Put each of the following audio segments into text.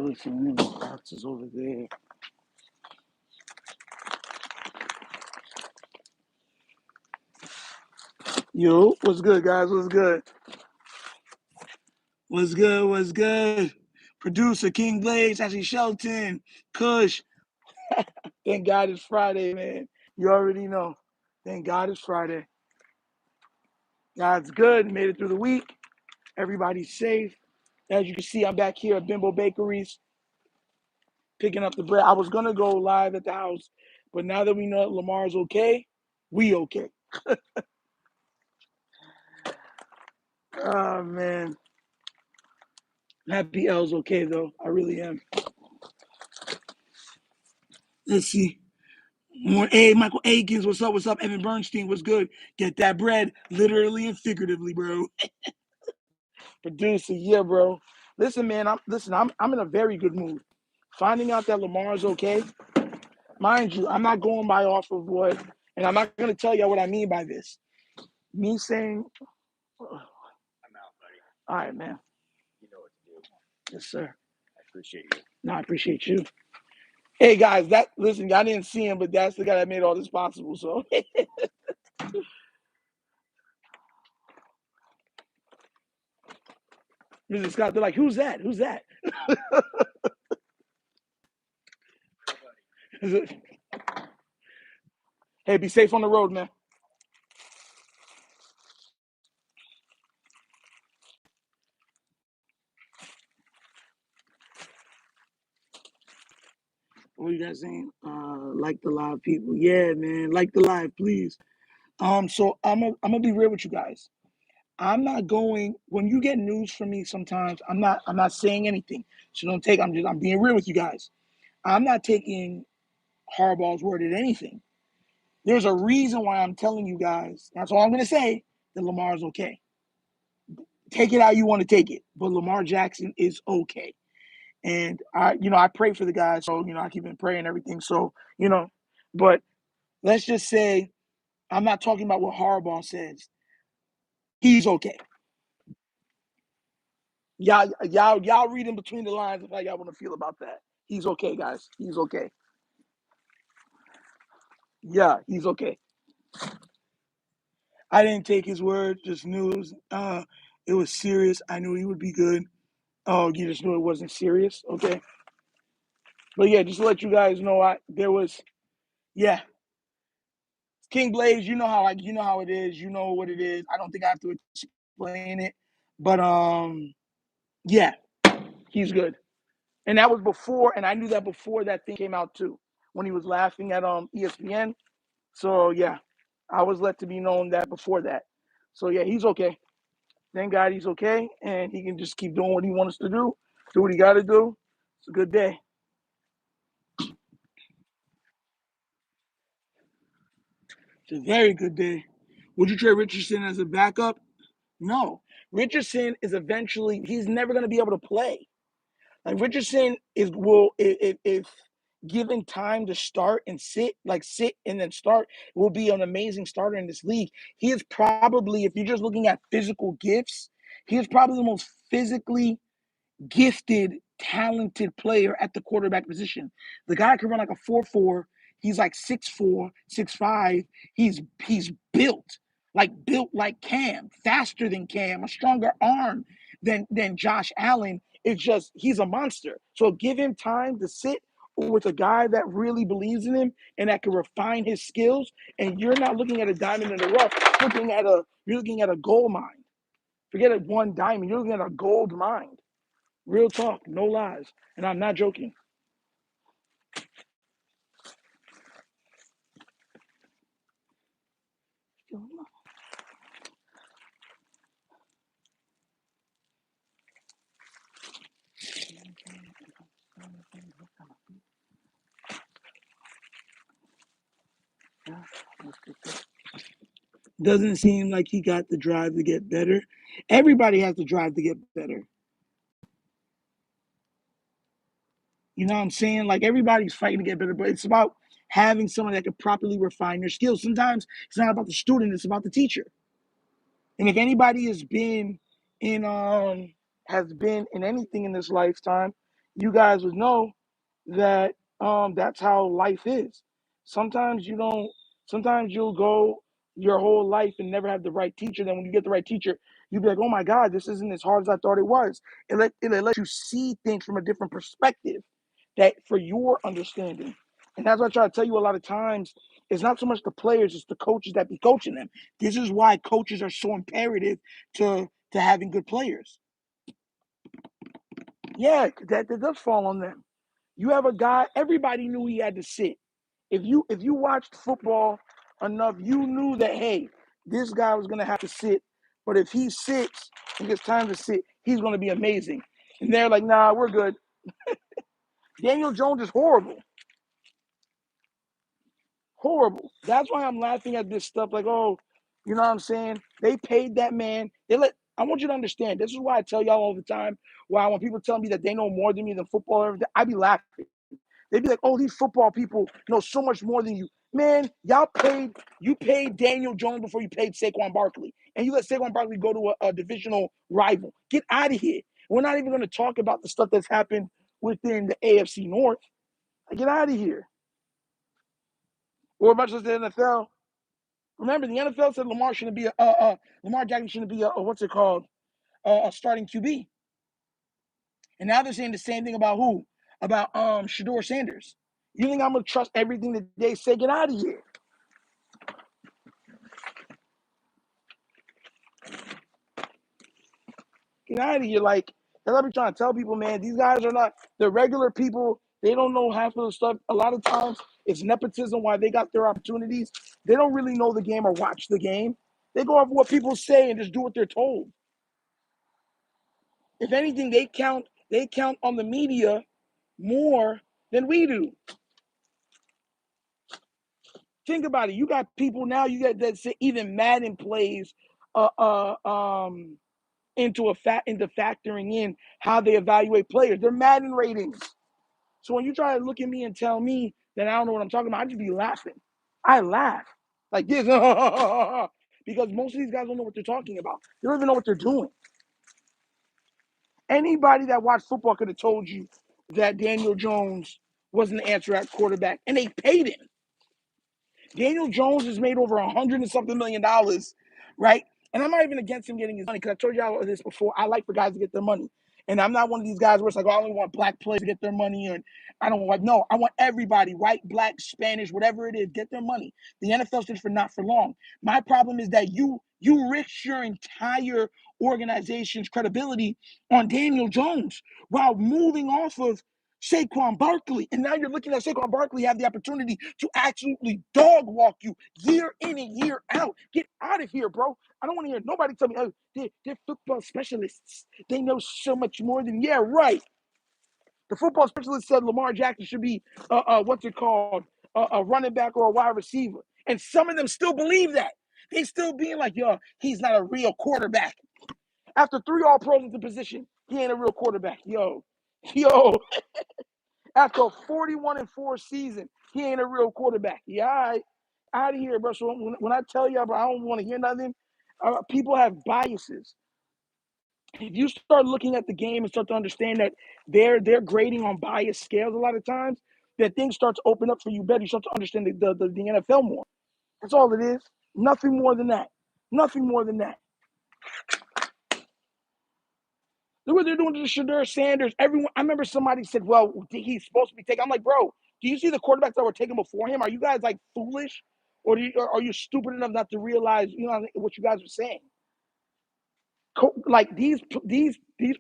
Listen, the box is over there. Yo, what's good, guys? What's good? What's good? What's good? Producer King Blaze, Ashley Shelton, Kush. Thank God it's Friday, man. You already know. Thank God it's Friday. God's good. Made it through the week. Everybody's safe. As you can see, I'm back here at Bimbo Bakeries picking up the bread. I was going to go live at the house, but now that we know Lamar's okay, we okay. Oh, man. Happy L's okay, though. I really am. Let's see. More A, Michael Akins, what's up? What's up? Evan Bernstein, what's good? Get that bread, literally and figuratively, bro. Producer, yeah, bro. Listen, man, I'm in a very good mood. Finding out that Lamar's okay, mind you, I'm not going by off of what, and I'm not gonna tell you what I mean by this. Me saying, I'm out, buddy. All right, man. You know what to do. Yes, sir. I appreciate you. No, I appreciate you. Hey guys, listen, I didn't see him, but that's the guy that made all this possible. So Mr. Scott, they're like, who's that? Who's that? Hey, be safe on the road, man. What are you guys saying? Like the live, people. Yeah, man. Like the live, please. So I'm gonna be real with you guys. I'm not going when you get news from me sometimes, I'm not saying anything. So don't take I'm being real with you guys. I'm not taking Harbaugh's word at anything. There's a reason why I'm telling you guys. That's all I'm gonna say, that Lamar's okay. Take it how you want to take it. But Lamar Jackson is okay. And I pray for the guys. So, I keep in praying and everything. So, but let's just say I'm not talking about what Harbaugh says. He's okay. Y'all reading between the lines of how y'all want to feel about that. He's okay, guys. He's okay. Yeah, he's okay. I didn't take his word, just knew it was serious. I knew he would be good. Oh, you just knew it wasn't serious? Okay. But yeah, just to let you guys know, yeah. King Blaze, you know how it is. You know what it is. I don't think I have to explain it. But yeah, he's good. And that was before, and I knew that before that thing came out too, when he was laughing at ESPN. So yeah, I was let to be known that before that. So yeah, he's okay. Thank God he's okay, and he can just keep doing what he wants to do what he got to do. It's a good day. It's a very good day. Would you trade Richardson as a backup? No. Richardson is he's never going to be able to play. Like Richardson if given time to start and sit and then start, will be an amazing starter in this league. He is probably, if you're just looking at physical gifts, he is probably the most physically gifted, talented player at the quarterback position. The guy can run like a 4.4. He's like 6'4", 6'5". He's built like Cam, faster than Cam, a stronger arm than Josh Allen. It's just he's a monster. So give him time to sit with a guy that really believes in him and that can refine his skills. And you're not looking at a diamond in the rough. You're looking at a gold mine. Forget it, one diamond. You're looking at a gold mine. Real talk, no lies. And I'm not joking. Doesn't seem like he got the drive to get better. Everybody has the drive to get better. You know what I'm saying? Like everybody's fighting to get better, but it's about having someone that can properly refine your skills. Sometimes it's not about the student, it's about the teacher. And if anybody has been in anything in this lifetime, you guys would know that that's how life is. Sometimes you don't. Sometimes you'll go your whole life and never have the right teacher. Then when you get the right teacher, you'll be like, "Oh my God, this isn't as hard as I thought it was." It let you see things from a different perspective, that for your understanding. And that's what I try to tell you a lot of times. It's not so much the players; it's the coaches that be coaching them. This is why coaches are so imperative to having good players. Yeah, that does fall on them. You have a guy, everybody knew he had to sit. If you watched football enough, you knew that, hey, this guy was gonna have to sit. But if he sits and gets time to sit, he's gonna be amazing. And they're like, nah, we're good. Daniel Jones is horrible. Horrible. That's why I'm laughing at this stuff. Like, oh, you know what I'm saying? They paid that man. I want you to understand. This is why I tell y'all all the time. Why when people tell me that they know more than me than football, everything, I be laughing. They'd be like, "Oh, these football people know so much more than you." Man, you paid Daniel Jones before you paid Saquon Barkley, and you let Saquon Barkley go to a divisional rival. Get out of here. We're not even going to talk about the stuff that's happened within the AFC North. Get out of here. Or much as the NFL. Remember, the NFL said Lamar shouldn't be Lamar Jackson shouldn't be what's it called, a starting QB, and now they're saying the same thing about who? About Shedeur Sanders. You think I'm gonna trust everything that they say? Get out of here. Get out of here. Like, that's what I'm trying to tell people, man. These guys are not, they're regular people. They don't know half of the stuff. A lot of times it's nepotism why they got their opportunities. They don't really know the game or watch the game. They go off what people say and just do what they're told. If anything, they count on the media more than we do. Think about it. You got people now, you got that say even Madden plays uh uh um into factoring in how they evaluate players. They're Madden ratings. So when you try to look at me and tell me that I don't know what I'm talking about, I just be laughing. I laugh like this because most of these guys don't know what they're talking about. They don't even know what they're doing. Anybody that watched football could have told you that Daniel Jones wasn't the answer at quarterback, and they paid him. Daniel Jones has made over 100 and something million, right? And I'm not even against him getting his money because I told y'all this before. I like for guys to get their money. And I'm not one of these guys where it's like, oh, I only want black players to get their money. And I don't want, no, I want everybody, white, black, Spanish, whatever it is, get their money. The NFL stands for not for long. My problem is that you risk your entire organization's credibility on Daniel Jones while moving off of Saquon Barkley. And now you're looking at Saquon Barkley have the opportunity to absolutely dog walk you year in and year out. Get out of here, bro. I don't want to hear nobody tell me, oh, they're football specialists. They know so much more than, yeah, right. The football specialist said Lamar Jackson should be, what's it called, a running back or a wide receiver. And some of them still believe that. They still being like, yo, he's not a real quarterback. After 3 All-Pros at the position, he ain't a real quarterback. Yo, after a 41-4 season, he ain't a real quarterback. Yeah, all right. Out of here, bro. So when I tell you, bro, I don't want to hear nothing. People have biases. If you start looking at the game and start to understand that they're grading on bias scales a lot of times, that things start to open up for you better. You start to understand the NFL more. That's all it is. Nothing more than that. Nothing more than that. Look what they're doing to Shedeur Sanders. Everyone, I remember somebody said, "Well, he's supposed to be taken." I'm like, bro, do you see the quarterbacks that were taken before him? Are you guys like foolish, or are you stupid enough not to realize, what you guys are saying? Like these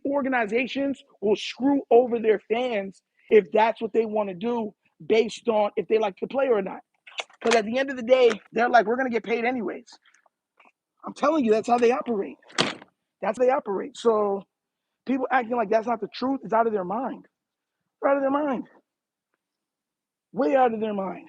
organizations will screw over their fans if that's what they want to do based on if they like the player or not. Because at the end of the day, they're like, we're gonna get paid anyways. I'm telling you, that's how they operate. That's how they operate. So people acting like that's not the truth is out of their mind. They're out of their mind. Way out of their mind.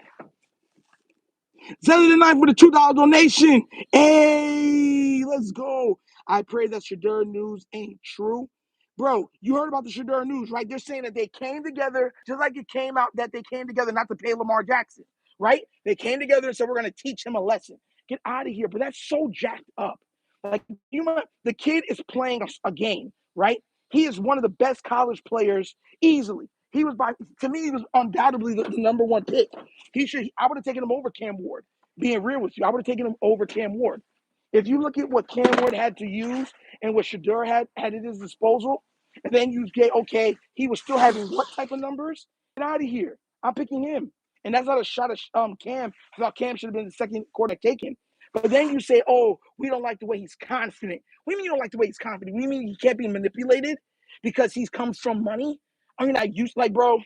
Saturday night for the $2 donation. Hey, let's go. I pray that Shedeur news ain't true. Bro, you heard about the Shedeur news, right? They're saying that they came together, just like it came out that they came together not to pay Lamar Jackson, right? They came together and said, we're going to teach him a lesson. Get out of here. But that's so jacked up. Like, the kid is playing a game, right? He is one of the best college players easily. To me, he was undoubtedly the number one pick. I would have taken him over Cam Ward. Being real with you, I would have taken him over Cam Ward. If you look at what Cam Ward had to use and what Shedeur had at his disposal, and then you get, okay, he was still having what type of numbers? Get out of here. I'm picking him. And that's not a shot at Cam. I thought Cam should have been the second quarterback taken. But then you say, oh, we don't like the way he's confident. What do you mean you don't like the way he's confident? What do you mean he can't be manipulated because he comes from money? I mean, bro,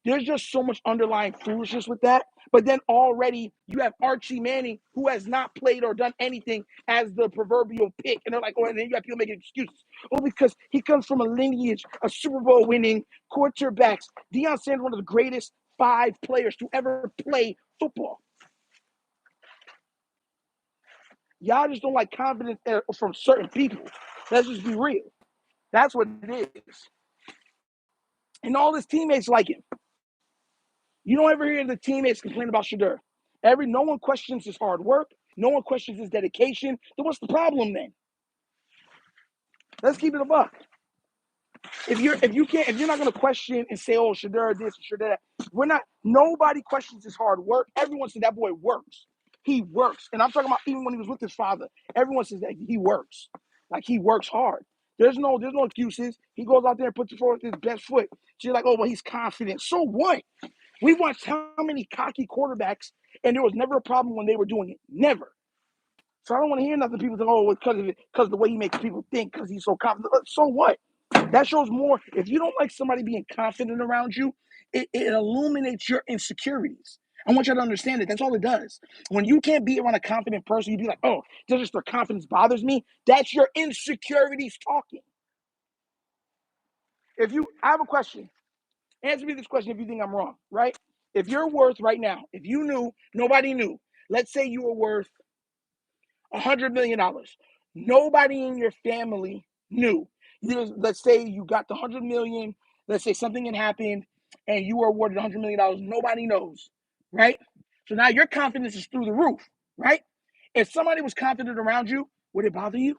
there's just so much underlying foolishness with that. But then already you have Archie Manning, who has not played or done anything as the proverbial pick. And they're like, oh, and then you have people making excuses. Oh, because he comes from a lineage of Super Bowl winning quarterbacks. Deion Sanders, one of the greatest 5 players to ever play football. Y'all just don't like confidence from certain people. Let's just be real. That's what it is. And all his teammates like him. You don't ever hear the teammates complain about Shedeur. No one questions his hard work. No one questions his dedication. Then what's the problem then? Let's keep it a buck. If you're not gonna question and say, oh, Shedeur this, Shedeur that, nobody questions his hard work. Everyone said that boy works. He works. And I'm talking about even when he was with his father, everyone says that he works. Like he works hard. There's no excuses. He goes out there and puts forth his best foot. So you're like, oh, well, he's confident. So what? We watched how many cocky quarterbacks, and there was never a problem when they were doing it. Never. So I don't want to hear nothing. People say, oh, because of the way he makes people think, because he's so confident. So what? That shows more. If you don't like somebody being confident around you, it illuminates your insecurities. I want you to understand it. That's all it does. When you can't be around a confident person, you be like, oh, just their confidence bothers me. That's your insecurities talking. I have a question. Answer me this question if you think I'm wrong, right? If you're worth right now, if you knew, nobody knew, let's say you were worth $100 million. Nobody in your family knew. Let's say you got the $100 million. Let's say something had happened and you were awarded $100 million. Nobody knows, right? So now your confidence is through the roof, right? If somebody was confident around you, would it bother you?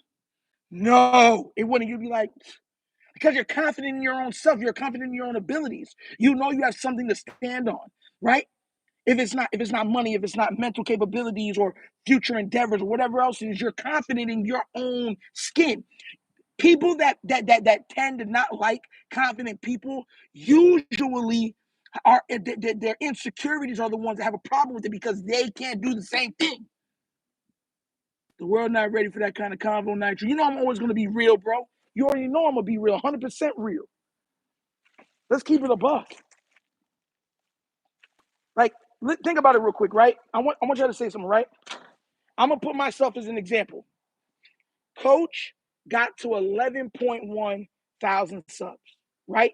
No, it wouldn't. You'd be like, because you're confident in your own self. You're confident in your own abilities. You know you have something to stand on, right? If it's not money, if it's not mental capabilities or future endeavors or whatever else it is, you're confident in your own skin. People that tend to not like confident people usually are their insecurities are the ones that have a problem with it because they can't do the same thing. The world not ready for that kind of convo nitro. You know I'm always going to be real, bro. You already know I'm going to be real, 100% real. Let's keep it a buck. Like, think about it real quick, right? I want you to say something, right? I'm going to put myself as an example. Coach got to 11.1 thousand subs, right?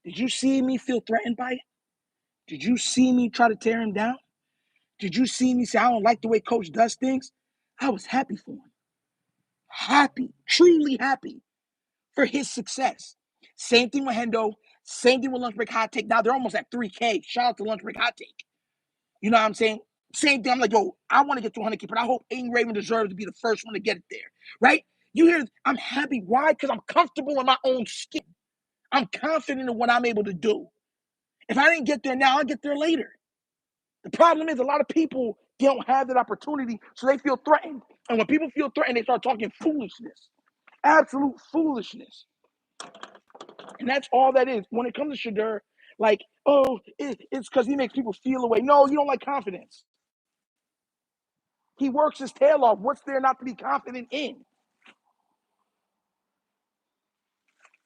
Did you see me feel threatened by it? Did you see me try to tear him down? Did you see me say, I don't like the way Coach does things? I was happy for him. Happy, truly happy for his success. Same thing with Hendo. Same thing with Lunch Break Hot Take. Now they're almost at 3K. Shout out to Lunch Break Hot Take. You know what I'm saying? Same thing. I'm like, yo, I want to get to 100K, but I hope Aiden Raven deserves to be the first one to get it there, right? You hear, I'm happy. Why? Because I'm comfortable in my own skin. I'm confident in what I'm able to do. If I didn't get there now, I'll get there later. The problem is a lot of people don't have that opportunity, so they feel threatened. And when people feel threatened, they start talking foolishness. Absolute foolishness. And that's all that is. When it comes to Shedeur, like, oh, it's because he makes people feel away. No, you don't like confidence. He works his tail off. What's there not to be confident in?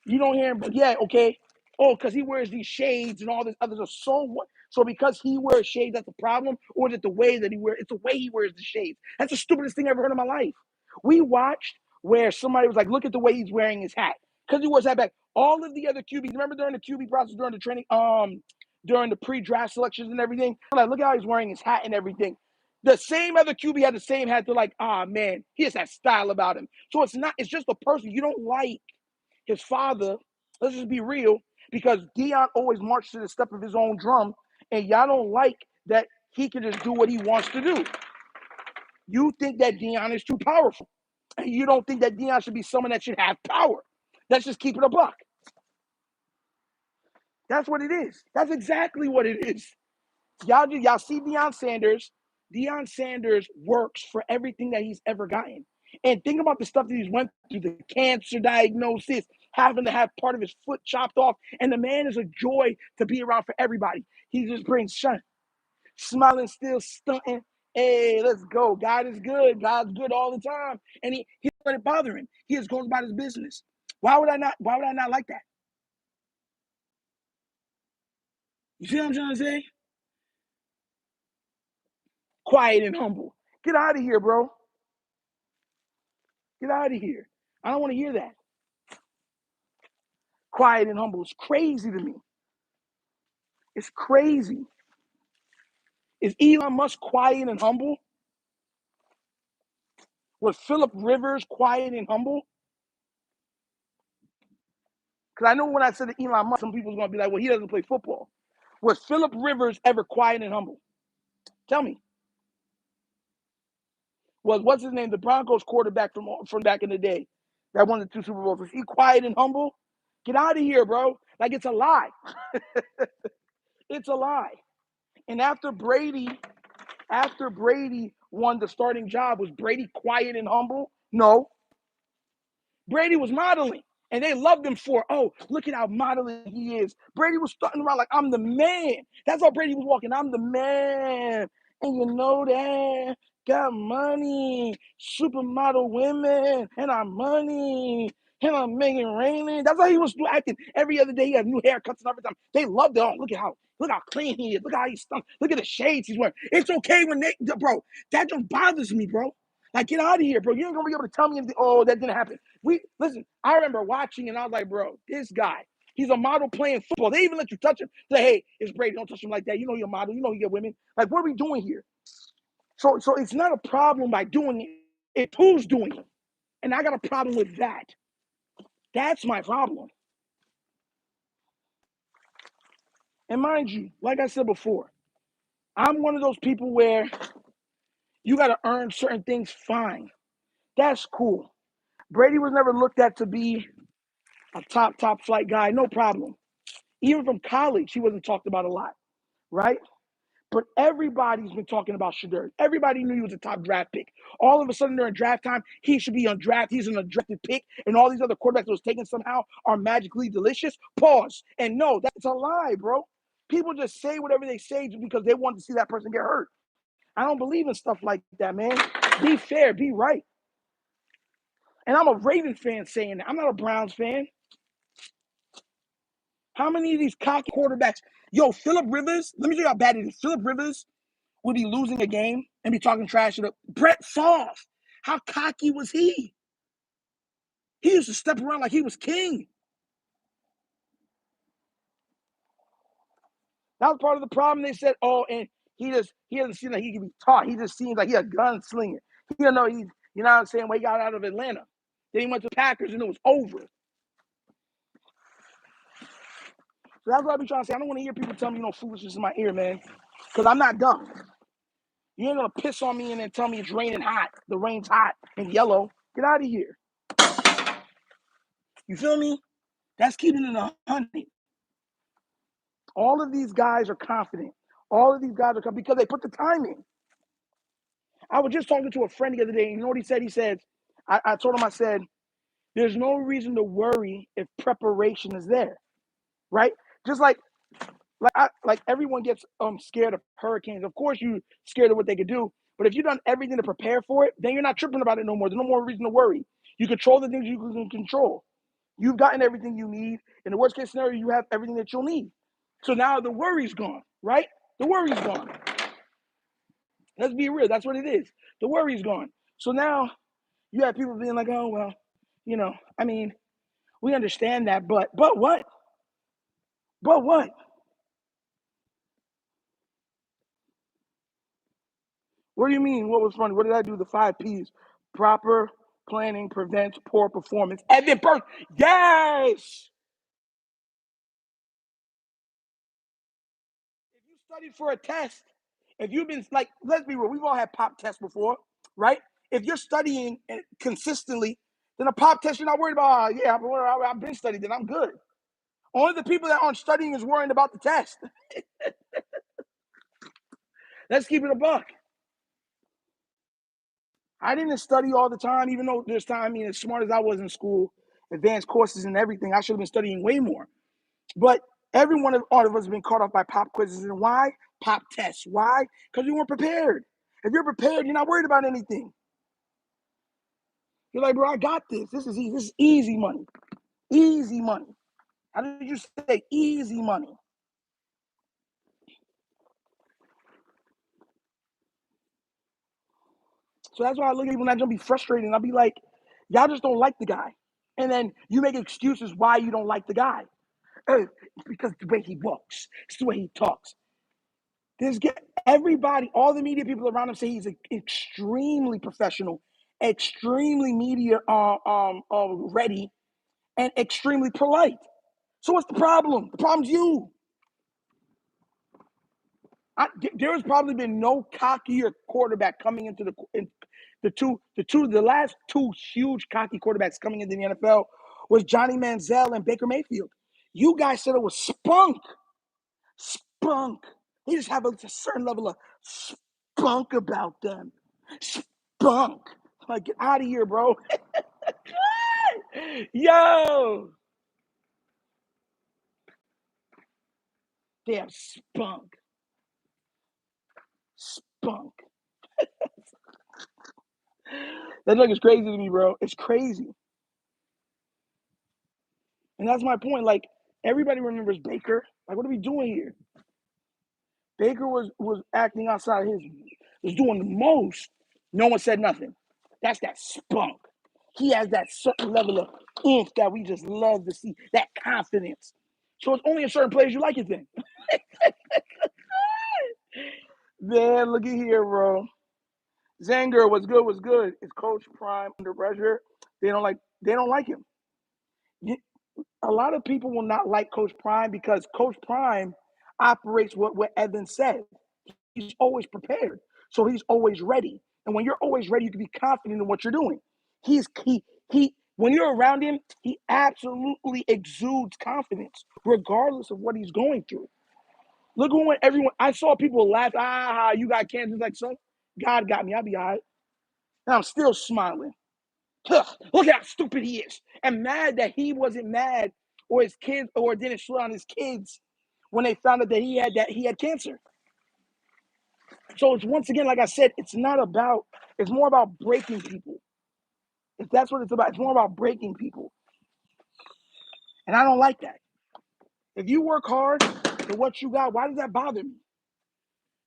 You don't hear him, but yeah, okay. Oh, because he wears these shades and all this other stuff. So what? So because he wears shades, that's a problem? Or is it the way that he wears? It's the way he wears the shades. That's the stupidest thing I ever heard in my life. We watched where somebody was like, look at the way he's wearing his hat. Because he wears that back. All of the other QBs, remember during the QB process, during the training, during the pre-draft selections and everything? Like, look how he's wearing his hat and everything. The same other QB had the same hat. They're like, man, he has that style about him. So it's just a person you don't like. His father, let's just be real, because Deion always marched to the step of his own drum, and y'all don't like that he can just do what he wants to do. You think that Deion is too powerful, and you don't think that Deion should be someone that should have power. Let's just keep it a buck. That's what it is. That's exactly what it is. Y'all see Deion Sanders. Deion Sanders works for everything that he's ever gotten. And think about the stuff that he's went through, the cancer diagnosis, having to have part of his foot chopped off. And the man is a joy to be around for everybody. He just brings shine. Smiling, still stunting. Hey, let's go. God is good. God's good all the time. And he don't let it bother him. He just goes about his business. Why would I not like that? You see what I'm trying to say? Quiet and humble. Get out of here, bro. Get out of here. I don't want to hear that. Quiet and humble. It's crazy to me. It's crazy. Is Elon Musk quiet and humble? Was Philip Rivers quiet and humble? Because I know when I said to Elon Musk, some people's going to be like, well, he doesn't play football. Was Philip Rivers ever quiet and humble? Tell me. What's his name? The Broncos quarterback from back in the day that won the 2 Super Bowls. Was he quiet and humble? Get out of here, bro. Like, it's a lie. It's a lie. And after Brady won the starting job, was Brady quiet and humble? No. Brady was modeling. And they loved him for, oh, look at how modeling he is. Brady was starting around like, I'm the man. That's how Brady was walking. I'm the man. And you know that. Got money. Supermodel women. And I'm money. And I'm making rain. That's how he was acting. Every other day he had new haircuts and everything. They loved it. Oh, look how clean he is. Look how he's stunk. Look at the shades he's wearing. It's okay when bro, that just bothers me, bro. Like, get out of here, bro. You ain't gonna be able to tell me anything. Oh, that didn't happen. Listen, I remember watching and I was like, bro, this guy, he's a model playing football. They even let you touch him. Say, hey, it's Brady, don't touch him like that. You know you're a model, you know you get women. Like, what are we doing here? So it's not a problem by doing it. It's who's doing it. And I got a problem with that. That's my problem. And mind you, like I said before, I'm one of those people where you got to earn certain things, fine. That's cool. Brady was never looked at to be a top flight guy, no problem. Even from college, he wasn't talked about a lot, right? But everybody's been talking about Shedeur. Everybody knew he was a top draft pick. All of a sudden, during draft time, he should be on draft. He's an undrafted pick, and all these other quarterbacks that was taken somehow are magically delicious. Pause. And no, that's a lie, bro. People just say whatever they say just because they want to see that person get hurt. I don't believe in stuff like that, man. Be fair, be right. And I'm a Ravens fan saying that. I'm not a Browns fan. How many of these cocky quarterbacks? Yo, Philip Rivers, let me show you how bad it is. Philip Rivers would be losing a game and be talking trash to Brett Favre. How cocky was he? He used to step around like he was king. That was part of the problem. They said, oh, and he doesn't seem like he can be taught. He just seems like he's a gunslinger. You know, you know what I'm saying? When he got out of Atlanta. Then he went to Packers and it was over. So that's what I be trying to say. I don't want to hear people tell me, foolishness in my ear, man. Because I'm not dumb. You ain't going to piss on me and then tell me it's raining hot. The rain's hot and yellow. Get out of here. You feel me? That's keeping it 100. All of these guys are confident. All of these guys are confident because they put the time in. I was just talking to a friend the other day, and you know what he said? He said, I told him, I said, there's no reason to worry if preparation is there, right? Just like everyone gets scared of hurricanes. Of course, you're scared of what they could do. But if you've done everything to prepare for it, then you're not tripping about it no more. There's no more reason to worry. You control the things you can control. You've gotten everything you need. In the worst case scenario, you have everything that you'll need. So now the worry's gone, right? The worry's gone. Let's be real. That's what it is. The worry's gone. So now you have people being like, oh, well, I mean, we understand that, but what? But what? What do you mean? What was funny? What did I do? The 5 P's. Proper planning prevents poor performance. And then yes! If you studied for a test, if you've been like, let's be real, we've all had pop tests before, right? If you're studying consistently, Then a pop test, you're not worried about, yeah, I've been studied, then I'm good. Only the people that aren't studying is worrying about the test. Let's keep it a buck. I didn't study all the time, even though there's time. I mean, as smart as I was in school, advanced courses and everything, I should have been studying way more. But every one of all of us have been caught off by pop quizzes. And why? Pop tests. Why? Because we weren't prepared. If you're prepared, you're not worried about anything. You're like, bro, I got this. This is easy. This is easy money. Easy money. How did you say easy money? So that's why I look at people and I just be frustrated. And I'll be like, y'all just don't like the guy. And then you make excuses why you don't like the guy. It's because the way he walks, it's the way he talks. Everybody, all the media people around him say he's extremely professional, extremely media ready, and extremely polite. So what's the problem? The problem's you. There has probably been no cockier quarterback coming into the last two huge cocky quarterbacks coming into the NFL was Johnny Manziel and Baker Mayfield. You guys said it was spunk. Spunk. They just have a certain level of spunk about them. Spunk. Like, get out of here, bro. Yo. They have spunk. Spunk. That look is crazy to me, bro. It's crazy. And that's my point. Like, everybody remembers Baker. Like, what are we doing here? Baker was acting outside his, was doing the most. No one said nothing. That's that spunk. He has that certain level of oomph that we just love to see, that confidence. So it's only in certain players you like it then. Man, look at here, bro. Zanger, what's good, what's good. Is Coach Prime under pressure? They don't like him. A lot of people will not like Coach Prime because Coach Prime operates what Evan said. He's always prepared. So he's always ready. And when you're always ready, you can be confident in what you're doing. He when you're around him, he absolutely exudes confidence, regardless of what he's going through. Look at when everyone I saw people laugh, you got cancer. Like, son, God got me. I'll be all right. And I'm still smiling. Look at how stupid he is. And mad that he wasn't mad or his kids or didn't slow on his kids when they found out that he had cancer. So it's once again, like I said, it's more about breaking people. If that's what it's about, it's more about breaking people. And I don't like that. If you work hard for what you got, why does that bother me?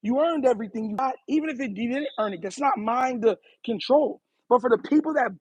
You earned everything you got, even if you didn't earn it. That's not mine to control. But for the people that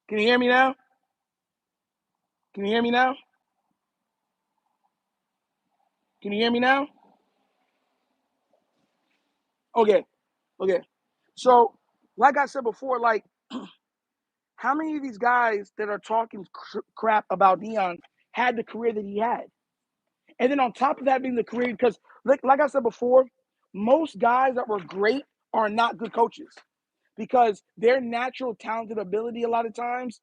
can you hear me now? Can you hear me now? Can you hear me now? Okay. Okay. So, like I said before, like, how many of these guys that are talking crap about Deion had the career that he had? And then on top of that being the career, because like I said before, most guys that were great are not good coaches. because their natural talented ability a lot of times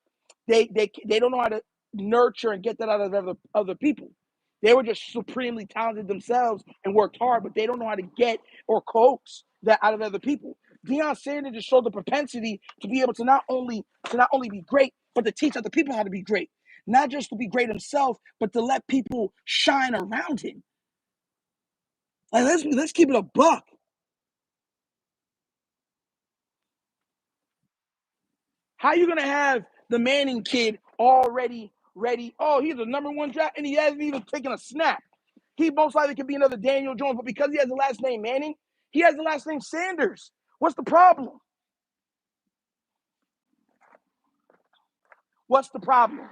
they don't know how to nurture and get that out of other people. They were just supremely talented themselves and worked hard, but they don't know how to get or coax that out of other people. Deion Sanders just showed the propensity to be able to not only be great, but to teach other people how to be great. Not just to be great himself, but to let people shine around him. Like let's keep it a buck. How you gonna have the Manning kid already ready? Oh, he's the #1 draft, and he hasn't even taken a snap. He most likely could be another Daniel Jones, but because he has the last name Manning, he has the last name Sanders. What's the problem? What's the problem?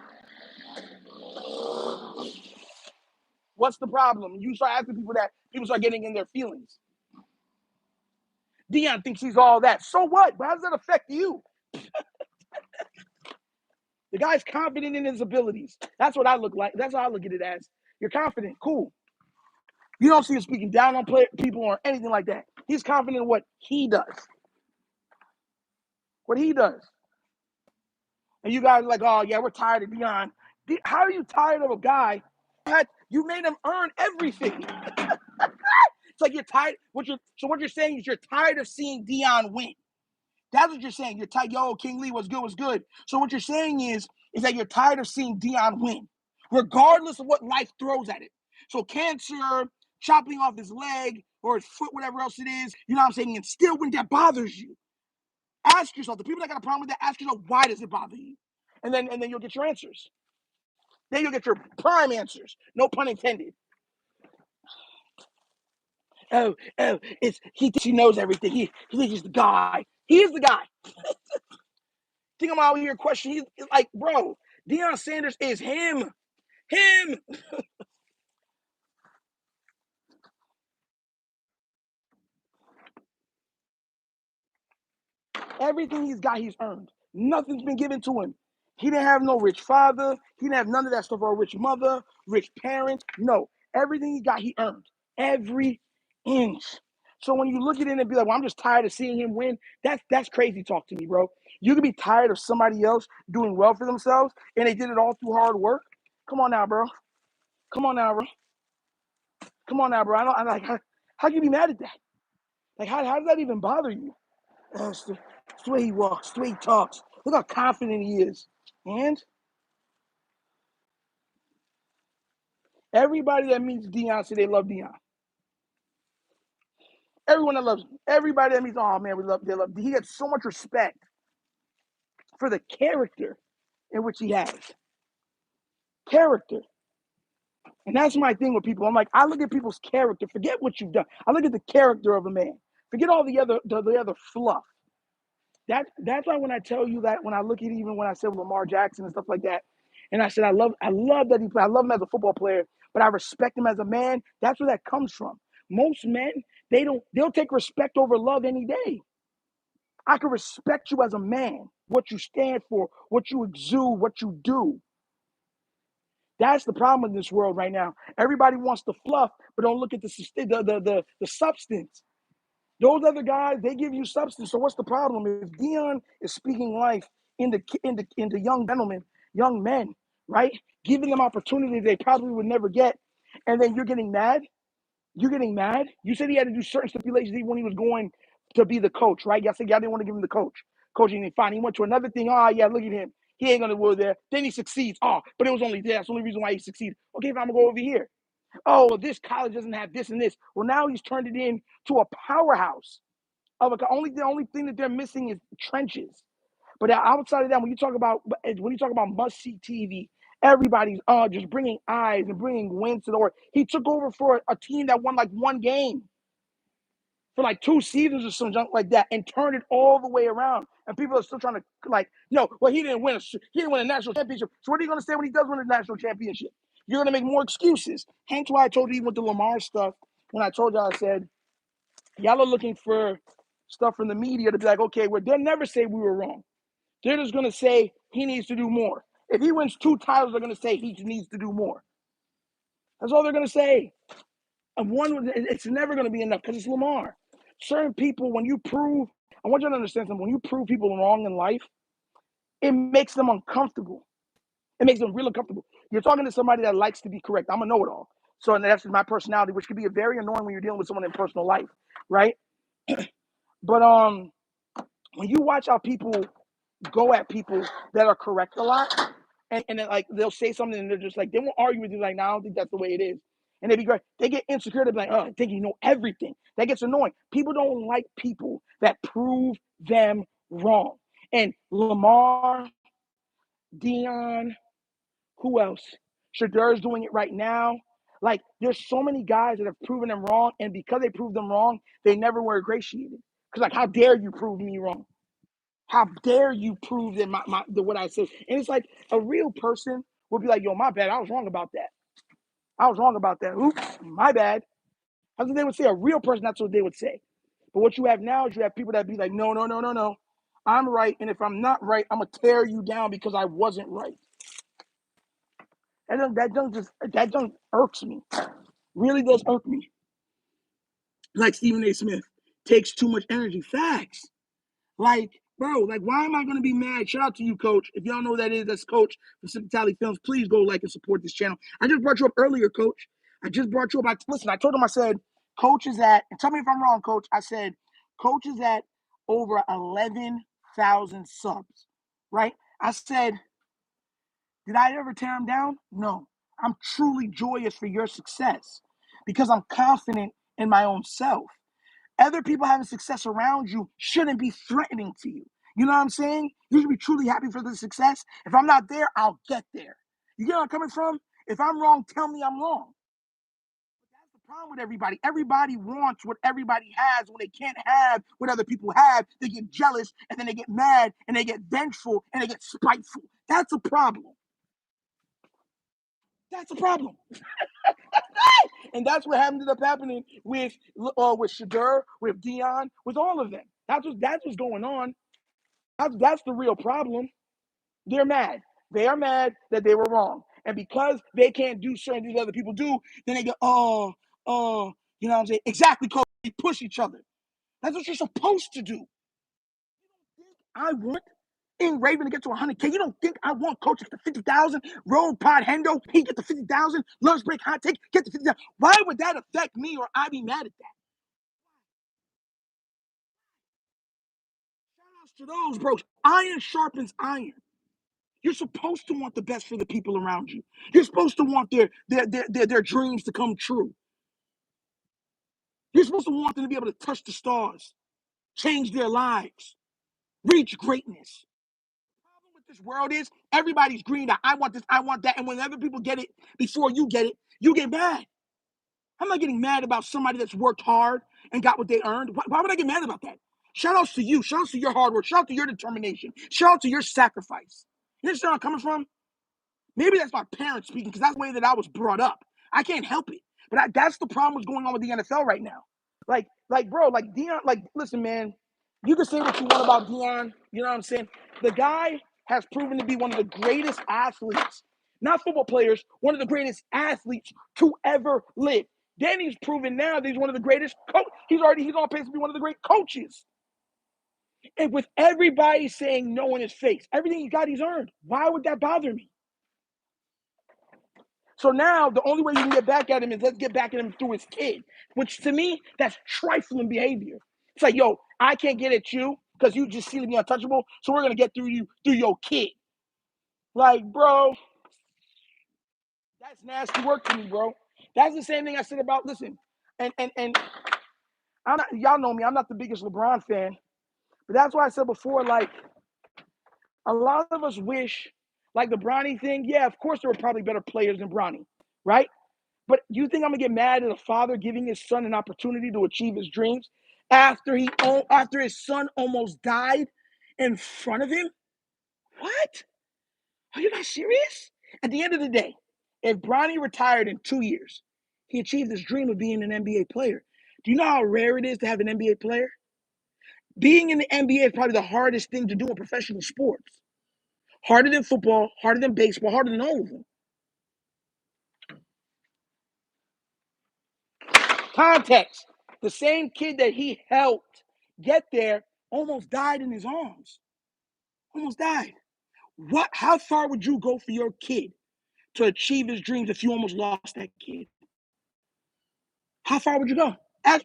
What's the problem? You start asking people that, people start getting in their feelings. Deion thinks he's all that. So what? But how does that affect you? The guy's confident in his abilities. That's what I look like. That's how I look at it as. You're confident. Cool. You don't see him speaking down on people or anything like that. He's confident in what he does. What he does. And you guys are like, oh, yeah, we're tired of Deion. How are you tired of a guy? You made him earn everything. It's like you're tired. So what you're saying is you're tired of seeing Deion win. That's what you're saying. You're tired. Yo, King Lee was good. So what you're saying is that you're tired of seeing Deion win, regardless of what life throws at it. So cancer, chopping off his leg or his foot, whatever else it is, you know what I'm saying? And still when that bothers you, ask yourself, the people that got a problem with that, ask yourself, why does it bother you? And then you'll get your answers. Then you'll get your prime answers. No pun intended. Oh, he thinks he knows everything. He thinks he's the guy. He is the guy. Think I'm out here questioning. He's like, bro, Deion Sanders is him. Him. Everything he's got, he's earned. Nothing's been given to him. He didn't have no rich father. He didn't have none of that stuff, or a rich mother, rich parents. No. Everything he got, he earned. Every inch. So when you look at it and be like, well, I'm just tired of seeing him win, that's crazy talk to me, bro. You can be tired of somebody else doing well for themselves, and they did it all through hard work. Come on now, bro. Come on now, bro. Come on now, bro. I'm like, how can you be mad at that? Like, how does that even bother you? It's the way he walks, the way he talks. Look how confident he is. And everybody that meets Deion say they love Deion. Everyone that loves him. Everybody that meets, oh man, they love. He gets so much respect for the character in which he has. Character. And that's my thing with people. I'm like, I look at people's character. Forget what you've done. I look at the character of a man. Forget all the other fluff. That's why when I tell you that, when I look at even when I said Lamar Jackson and stuff like that, and I said I love that he played. I love him as a football player, but I respect him as a man. That's where that comes from. Most men, they'll take respect over love any day. I can respect you as a man, what you stand for, what you exude, what you do. That's the problem in this world right now. Everybody wants the fluff, but don't look at the substance. Those other guys, they give you substance. So what's the problem? If Deion is speaking life into young gentlemen, young men, right? Giving them opportunities they probably would never get, and then you're getting mad. You're getting mad. You said he had to do certain stipulations even when he was going to be the coach, right? Y'all said y'all didn't want to give him the coaching. Fine. He went to another thing. Oh yeah, look at him. He ain't gonna go there. Then he succeeds. Oh, but it was only there. That's the only reason why he succeeded. Okay, if I'm gonna go over here. Oh, well, this college doesn't have this and this. Well, now he's turned it into a powerhouse. The only thing that they're missing is trenches. But outside of that, when you talk about must see TV, everybody's just bringing eyes and bringing wins to the world. He took over for a team that won like one game for like 2 seasons or some junk like that, and turned it all the way around. And people are still trying to like, no, well he didn't win a national championship. So what are you going to say when he does win a national championship? You're going to make more excuses. Hence why I told you even with the Lamar stuff. When I told y'all, I said y'all are looking for stuff from the media to be like, okay, well they'll never say we were wrong. They're just going to say he needs to do more. If he wins 2 titles, they're going to say he needs to do more. That's all they're going to say. And one, it's never going to be enough because it's Lamar. Certain people, when you prove I want you to understand something. When you prove people wrong in life, it makes them uncomfortable. It makes them real uncomfortable. You're talking to somebody that likes to be correct. I'm a know-it-all. So and that's just my personality, which can be very annoying when you're dealing with someone in personal life, right? But when you watch how people go at people that are correct a lot, and then like they'll say something and they're just like, they won't argue with you like, no, I don't think that's the way it is. And they be great. They get insecure. They be like, oh, I think you know everything. That gets annoying. People don't like people that prove them wrong. And Lamar, Deion, who else? Shedeur's doing it right now. Like, there's so many guys that have proven them wrong, and because they proved them wrong, they never were ingratiated. Because, like, how dare you prove me wrong? How dare you prove that what I said? And it's like a real person would be like, yo, my bad. I was wrong about that. I was wrong about that. Oops, my bad. That's what they would say. A real person, that's what they would say. But what you have now is you have people that be like, no, no, no, no, no. I'm right. And if I'm not right, I'm going to tear you down because I wasn't right. That don't irks me. Really does irk me. Like Stephen A. Smith takes too much energy. Facts. Like, bro, like, why am I going to be mad? Shout out to you, Coach. If y'all know who that is, that's Coach from Cincinnati Films. Please go like and support this channel. I just brought you up earlier, Coach. I just brought you up. Listen, I told him, I said, Coach is at, and tell me if I'm wrong, Coach. I said, Coach is at over 11,000 subs, right? I said, did I ever tear him down? No. I'm truly joyous for your success because I'm confident in my own self. Other people having success around you shouldn't be threatening to you. You know what I'm saying? You should be truly happy for the success. If I'm not there, I'll get there. You get where I'm coming from? If I'm wrong, tell me I'm wrong. But that's the problem with everybody. Everybody wants what everybody has. When they can't have what other people have, they get jealous and then they get mad and they get vengeful and they get spiteful. That's a problem. That's a problem. And that's what ended up happening with Shedeur, with Deion, with all of them. That's what's going on. That's the real problem. They're mad. They are mad that they were wrong. And because they can't do certain things other people do, then they go, you know what I'm saying? Exactly, Coach. They push each other. That's what you're supposed to do. I want in Raven to get to 100K. You don't think I want Coach at the 50,000? Road Pod Hendo, he get the 50,000. Lunch break hot take, get the 50,000. Why would that affect me or I be mad at that? Shout outs to those, bro. Iron sharpens iron. You're supposed to want the best for the people around you. You're supposed to want their dreams to come true. You're supposed to want them to be able to touch the stars, change their lives, reach greatness. The problem with this world is everybody's green. I want this, I want that. And when other people get it before you get mad. I'm not getting mad about somebody that's worked hard and got what they earned. Why would I get mad about that? Shout outs to you. Shout outs to your hard work. Shout out to your determination. Shout out to your sacrifice. You understand where I'm coming from? Maybe that's my parents speaking because that's the way that I was brought up. I can't help it. But that's the problem that's going on with the NFL right now. Bro, like Deion, like, listen, man, you can say what you want about Deion. You know what I'm saying? The guy has proven to be one of the greatest athletes, not football players, one of the greatest athletes to ever live. Then he's proven now that he's one of the greatest he's on pace to be one of the great coaches. And with everybody saying no in his face, everything he got, he's earned. Why would that bother me? So now the only way you can get back at him is let's get back at him through his kid, which to me, that's trifling behavior. It's like, yo, I can't get at you because you just seem to be untouchable, so we're going to get through you through your kid. Like, bro, that's nasty work to me, bro. That's the same thing I said about, listen, and I'm not, y'all know me, I'm not the biggest LeBron fan, but that's why I said before, like, a lot of us wish, like the Bronny thing, yeah, of course there were probably better players than Bronny, right? But you think I'm gonna get mad at a father giving his son an opportunity to achieve his dreams after his son almost died in front of him? What? Are you guys serious? At the end of the day, if Bronny retired in 2 years, he achieved his dream of being an NBA player. Do you know how rare it is to have an NBA player? Being in the NBA is probably the hardest thing to do in professional sports. Harder than football, harder than baseball, harder than all of them. Context. The same kid that he helped get there almost died in his arms. Almost died. How far would you go for your kid to achieve his dreams if you almost lost that kid? How far would you go? Ask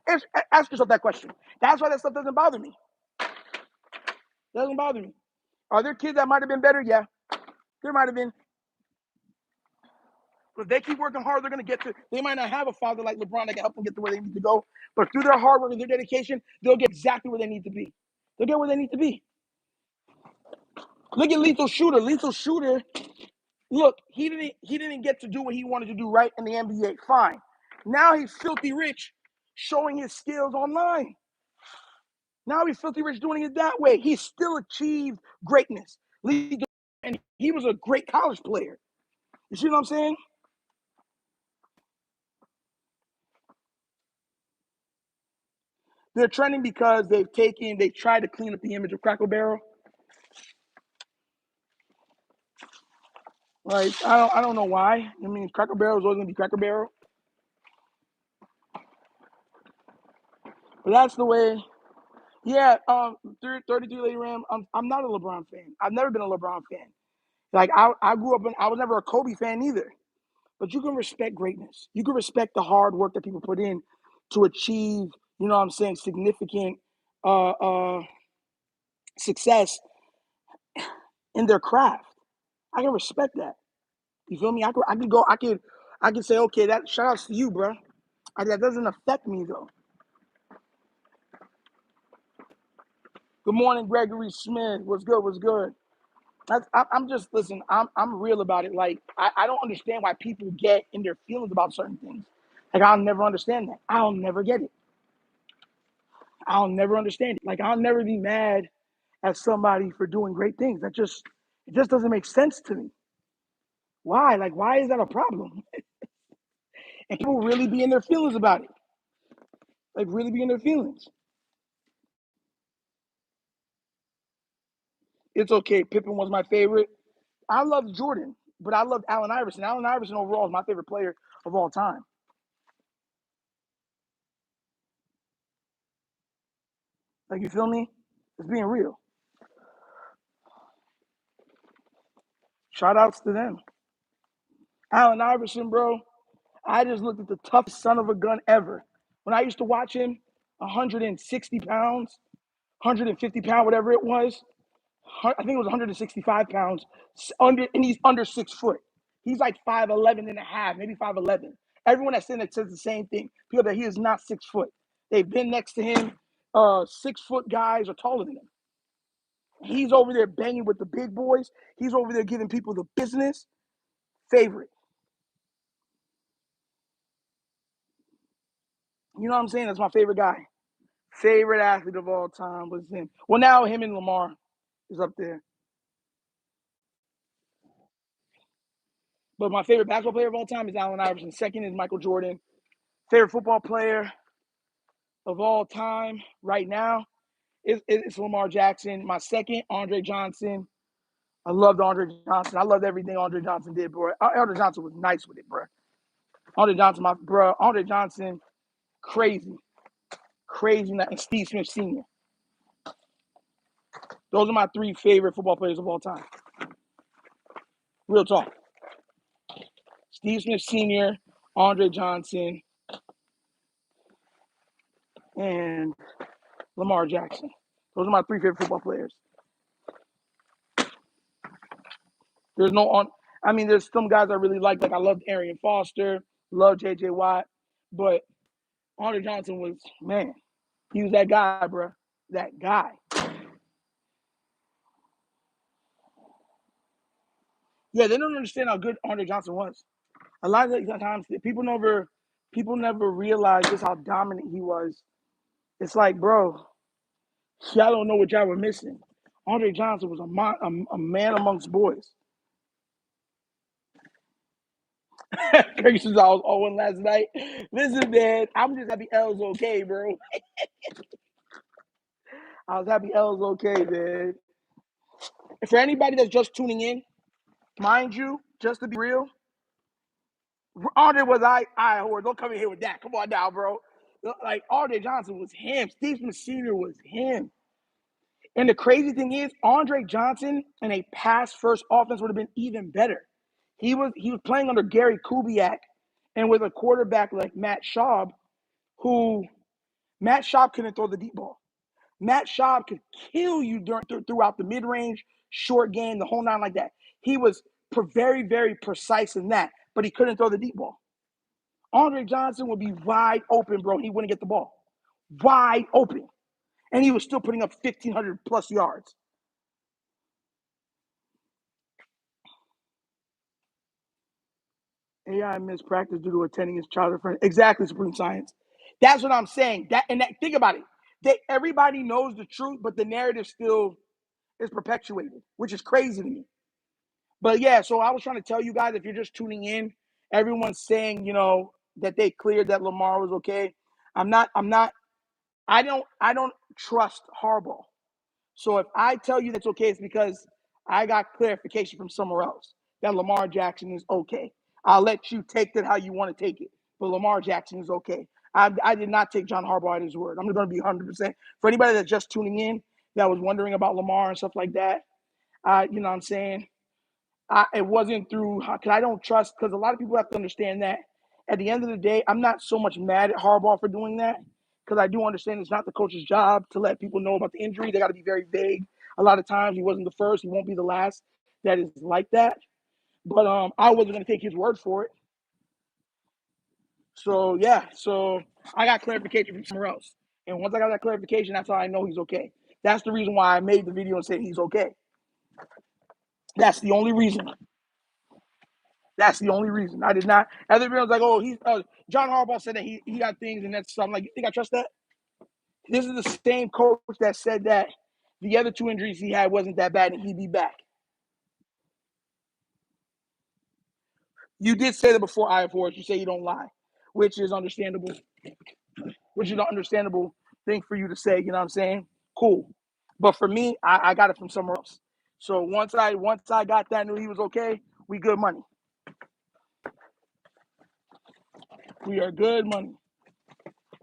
yourself that question. That's why that stuff doesn't bother me. It doesn't bother me. Are there kids that might have been better? Yeah, there might have been. But if they keep working hard, they're going to get to. They might not have a father like LeBron that can help them get to where they need to go. But through their hard work and their dedication, they'll get exactly where they need to be. They'll get where they need to be. Look at Lethal Shooter. Lethal Shooter. Look, he didn't get to do what he wanted to do right in the NBA. Fine. Now he's filthy rich, showing his skills online. Now he's filthy rich doing it that way. He still achieved greatness. And he was a great college player. You see what I'm saying? They're trending because they tried to clean up the image of Cracker Barrel. Like, I don't know why. I mean, Cracker Barrel is always gonna be Cracker Barrel. But that's the way. Yeah, 33 Lady Ram. I'm not a LeBron fan. I've never been a LeBron fan. Like I grew up I was never a Kobe fan either. But you can respect greatness. You can respect the hard work that people put in to achieve, you know what I'm saying, significant success in their craft. I can respect that. You feel me? I could say, okay, that shout outs to you, bro. That doesn't affect me though. Good morning, Gregory Smith. What's good? What's good? I'm just listen. I'm real about it. Like I don't understand why people get in their feelings about certain things. Like I'll never understand that. I'll never get it. I'll never understand it. Like I'll never be mad at somebody for doing great things. It just doesn't make sense to me. Why? Like why is that a problem? And people really be in their feelings about it. Like really be in their feelings. It's okay. Pippen was my favorite. I loved Jordan, but I loved Allen Iverson. Allen Iverson overall is my favorite player of all time. Like you feel me? It's being real. Shout outs to them. Allen Iverson, bro. I just looked at the toughest son of a gun ever. When I used to watch him, 160 pounds, 150 pounds, whatever it was. I think it was 165 pounds, and he's under 6 foot. He's like 5'11 and a half, maybe 5'11. Everyone that's in it says the same thing. People that he is not 6 foot. They've been next to him. 6 foot guys are taller than him. He's over there banging with the big boys. He's over there giving people the business. Favorite. You know what I'm saying? That's my favorite guy. Favorite athlete of all time was him. Well, now him and Lamar is up there. But my favorite basketball player of all time is Allen Iverson. Second is Michael Jordan. Favorite football player of all time right now is Lamar Jackson. My second, Andre Johnson. I loved Andre Johnson. I loved everything Andre Johnson did, bro. Andre Johnson was nice with it, bro. Andre Johnson, crazy. Crazy. And Steve Smith Sr. Those are my three favorite football players of all time. Real talk. Steve Smith Sr., Andre Johnson, and Lamar Jackson. Those are my three favorite football players. There's no on. I mean, there's some guys I really like. Like I loved Arian Foster, loved J.J. Watt, but Andre Johnson was man. He was that guy, bro. That guy. Yeah, they don't understand how good Andre Johnson was. A lot of times, people never realize just how dominant he was. It's like, bro, y'all don't know what y'all were missing. Andre Johnson was a man amongst boys. Craig says I was 0-1 last night. Listen, man, I'm just happy L's okay, bro. I was happy L's okay, man. And for anybody that's just tuning in, mind you, just to be real, Andre was don't come in here with that. Come on now, bro. Like Andre Johnson was him. Steve Smith Sr. was him. And the crazy thing is, Andre Johnson in a pass-first offense would have been even better. He was playing under Gary Kubiak and with a quarterback like Matt Schaub, who Matt Schaub couldn't throw the deep ball. Matt Schaub could kill you throughout the mid-range, short game, the whole nine like that. He was very, very precise in that, but he couldn't throw the deep ball. Andre Johnson would be wide open, bro. He wouldn't get the ball. Wide open. And he was still putting up 1,500 plus yards. AI missed practice due to attending his childhood friend. Exactly, Supreme Science. That's what I'm saying. Think about it. Everybody knows the truth, but the narrative still is perpetuated, which is crazy to me. But yeah, so I was trying to tell you guys, if you're just tuning in, everyone's saying, that they cleared that Lamar was okay. I don't trust Harbaugh. So if I tell you that's okay, it's because I got clarification from somewhere else that Lamar Jackson is okay. I'll let you take that how you want to take it, but Lamar Jackson is okay. I did not take John Harbaugh at his word. I'm going to be 100%. For anybody that's just tuning in that was wondering about Lamar and stuff like that, you know what I'm saying? It wasn't through, because I don't trust, because a lot of people have to understand that at the end of the day, I'm not so much mad at Harbaugh for doing that, because I do understand it's not the coach's job to let people know about the injury. They got to be very vague. A lot of times he wasn't the first, he won't be the last that is like that. But I wasn't going to take his word for it. So yeah, so I got clarification from somewhere else. And once I got that clarification, that's how I know he's okay. That's the reason why I made the video and said he's okay. That's the only reason. That's the only reason. I did not. Everyone's like, oh, John Harbaugh said that he got things, and that's. So I'm like, you think I trust that? This is the same coach that said that the other two injuries he had wasn't that bad, and he'd be back. You did say that before, I4. You say you don't lie, which is understandable. Which is an understandable thing for you to say. You know what I'm saying? Cool. But for me, I got it from somewhere else. So once I got that, knew he was okay. We good money. We are good money.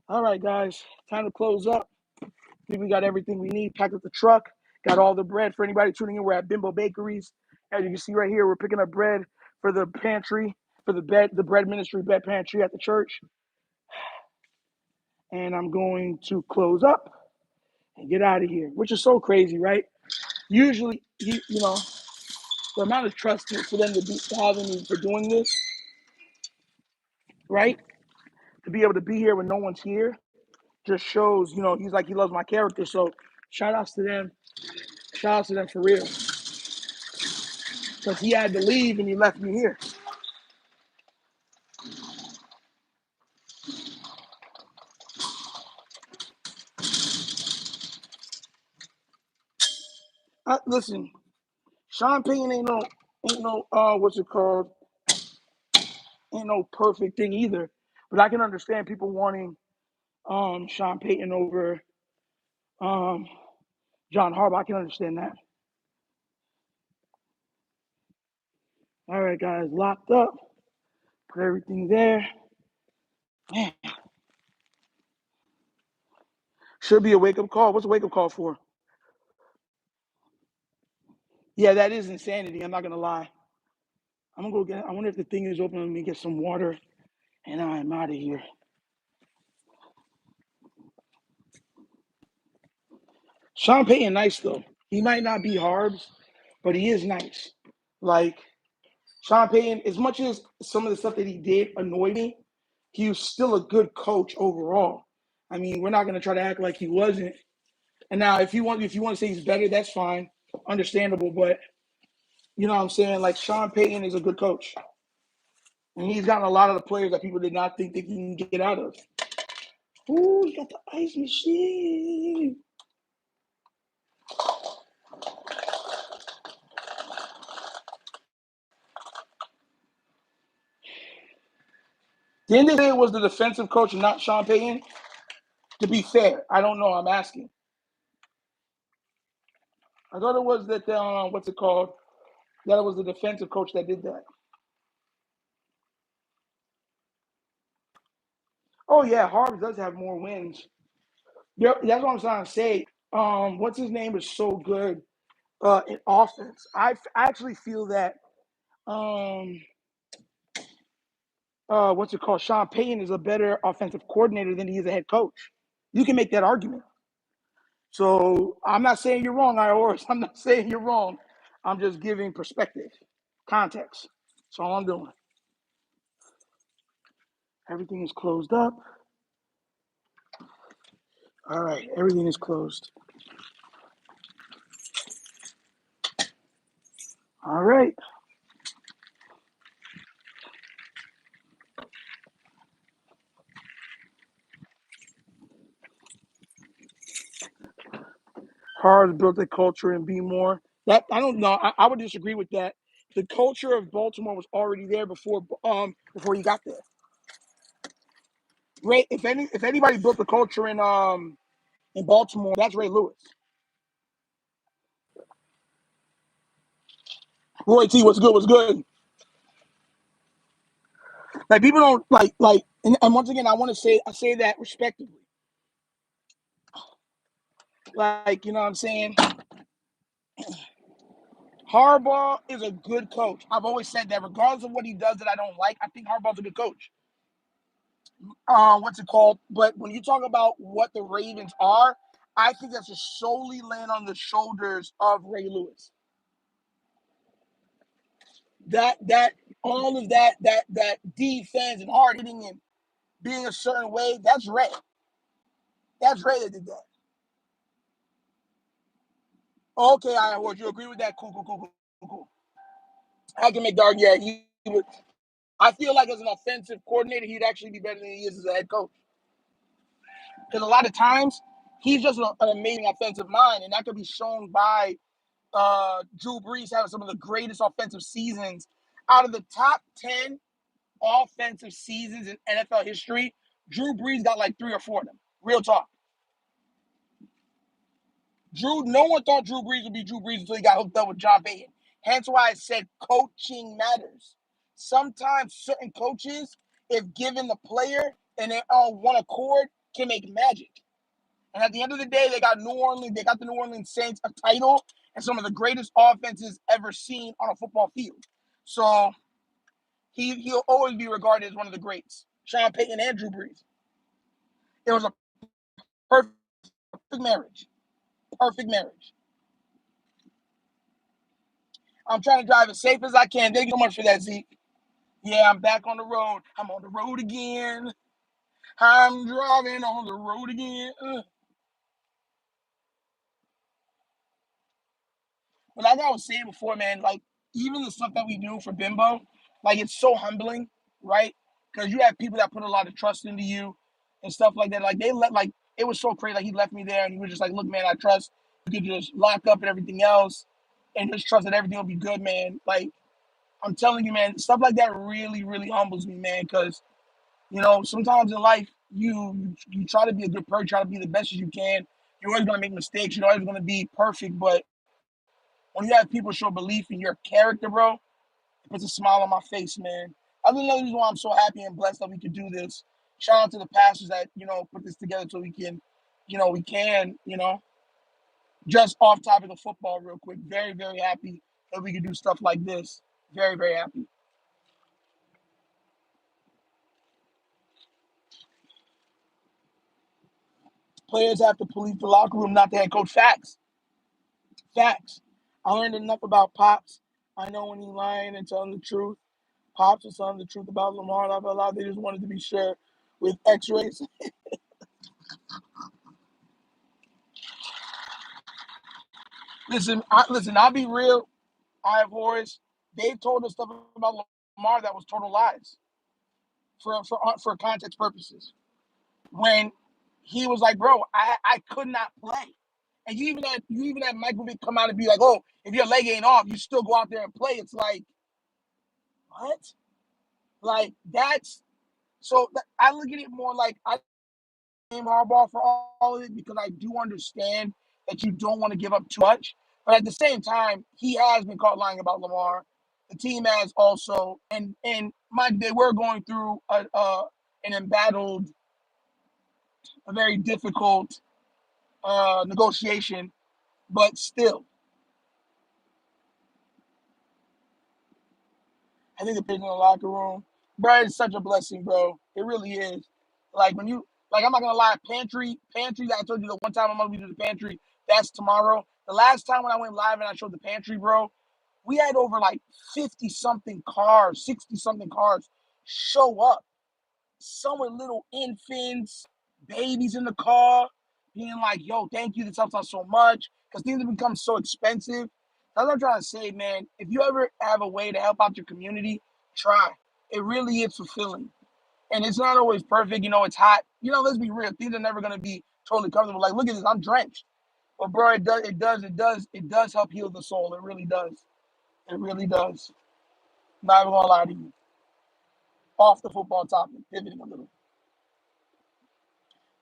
All right, guys, time to close up. I think we got everything we need. Packed up the truck. Got all the bread. For anybody tuning in, we're at Bimbo Bakeries. As you can see right here, we're picking up bread for the pantry, for the bread ministry bed pantry at the church. And I'm going to close up and get out of here, which is so crazy, right? Usually, the amount of trust for them to have me for doing this, right? To be able to be here when no one's here just shows, he's like, he loves my character. So shout outs to them. Shout outs to them for real. Because he had to leave and he left me here. Listen, Sean Payton ain't no what's it called? Ain't no perfect thing either. But I can understand people wanting Sean Payton over John Harbaugh. I can understand that. All right, guys, locked up. Put everything there. Man. Should be a wake-up call. What's a wake-up call for? Yeah, that is insanity. I'm not going to lie. I'm going to go I wonder if the thing is open. Let me get some water, and I'm out of here. Sean Payton, nice, though. He might not be Harbs, but he is nice. Like, Sean Payton, as much as some of the stuff that he did annoyed me, he was still a good coach overall. I mean, we're not going to try to act like he wasn't. And now, if you want to say he's better, that's fine, understandable. But you know what I'm saying? Like, Sean Payton is a good coach, and he's gotten a lot of the players that people did not think they can get out of. Ooh, you got the ice machine. Didn't they say it was the defensive coach and not Sean Payton? To be fair, I don't know. I'm asking. I thought it was that what's it called? That it was the defensive coach that did that. Oh yeah, Harvard does have more wins. That's what I'm trying to say. what's his name is so good in offense. I actually feel that um, what's it called? Sean Payton is a better offensive coordinator than he is a head coach. You can make that argument. So I'm not saying you're wrong, Iors. I'm not saying you're wrong. I'm just giving perspective, context. That's all I'm doing. Everything is closed up. All right, everything is closed. All right. Hard built a culture and be more. That I don't know. I would disagree with that. The culture of Baltimore was already there before he got there. Ray, if anybody built the culture in Baltimore, that's Ray Lewis. Roy T, what's good? What's good? Like people don't and once again, I say that respectively. Like you know what I'm saying. Harbaugh is a good coach. I've always said that, regardless of what he does that I don't like. I think Harbaugh's a good coach. What's it called? But when you talk about what the Ravens are, I think that's just solely laying on the shoulders of Ray Lewis. That all of that defense and hard hitting and being a certain way, that's Ray. That's Ray that did that. Okay, I would you agree with that? Cool. I can make the argument. Yeah, he would. I feel like as an offensive coordinator, he'd actually be better than he is as a head coach. Because a lot of times he's just an amazing offensive mind, and that could be shown by Drew Brees having some of the greatest offensive seasons. Out of the top 10 offensive seasons in NFL history, Drew Brees got like 3 or 4 of them. Real talk. No one thought Drew Brees would be Drew Brees until he got hooked up with John Payton. Hence why I said coaching matters. Sometimes certain coaches, if given the player and they're on one accord, can make magic. And at the end of the day, they got the New Orleans Saints a title and some of the greatest offenses ever seen on a football field. So he'll always be regarded as one of the greats. Sean Payton and Drew Brees. It was a perfect marriage. Perfect marriage. I'm trying to drive as safe as I can. Thank you so much for that, Zeke. Yeah, I'm back on the road. I'm on the road again. I'm driving on the road again. But like I was saying before, man, like even the stuff that we do for Bimbo, like it's so humbling, right? Because you have people that put a lot of trust into you and stuff like that. Like it was so crazy. Like he left me there and he was just like, look, man, I trust you could just lock up and everything else and just trust that everything will be good, man. Like I'm telling you, man, stuff like that really, really humbles me, man, because sometimes in life you try to be a good person, try to be the best as you can. You're always gonna make mistakes, you're always gonna be perfect, but when you have people show belief in your character, bro, it puts a smile on my face, man. Other than the reason why I'm so happy and blessed that we could do this. Shout out to the pastors that, put this together so we can, just off topic of football real quick. Very, very happy that we could do stuff like this. Very, very happy. Players have to police the locker room, not the head coach. Facts. Facts. I learned enough about Pops. I know when he's lying and telling the truth. Pops is telling the truth about Lamar, blah, blah, blah. They just wanted to be sure with x-rays. Listen, I'll be real. I have Horace. They told us stuff about Lamar that was total lies for context purposes. When he was like, bro, I could not play. And you even had Michael Vick come out and be like, oh, if your leg ain't off, you still go out there and play. It's like, what? Like that's so I look at it more like I blame Harbaugh for all of it because I do understand that you don't want to give up too much. But at the same time, he has been caught lying about Lamar. The team has also, and Mike, they were going through an embattled, a very difficult negotiation, but still, I think the people in the locker room, bro, it's such a blessing, bro. It really is. Like when you, like, I'm not gonna lie, pantry that I told you the one time I'm gonna be to the pantry, that's tomorrow. The last time when I went live and I showed the pantry, bro, we had over like 50 something cars, 60 something cars show up. Some with little infants, babies in the car, being like, yo, thank you, this helps out so much. Because things have become so expensive. That's what I'm trying to say, man. If you ever have a way to help out your community, try. It really is fulfilling. And it's not always perfect. You know, it's hot. You know, let's be real. Things are never going to be totally comfortable. Like, look at this. I'm drenched. But, bro, it does help heal the soul. It really does. It really does. Not even going to lie to you. Off the football topic, pivoting a little.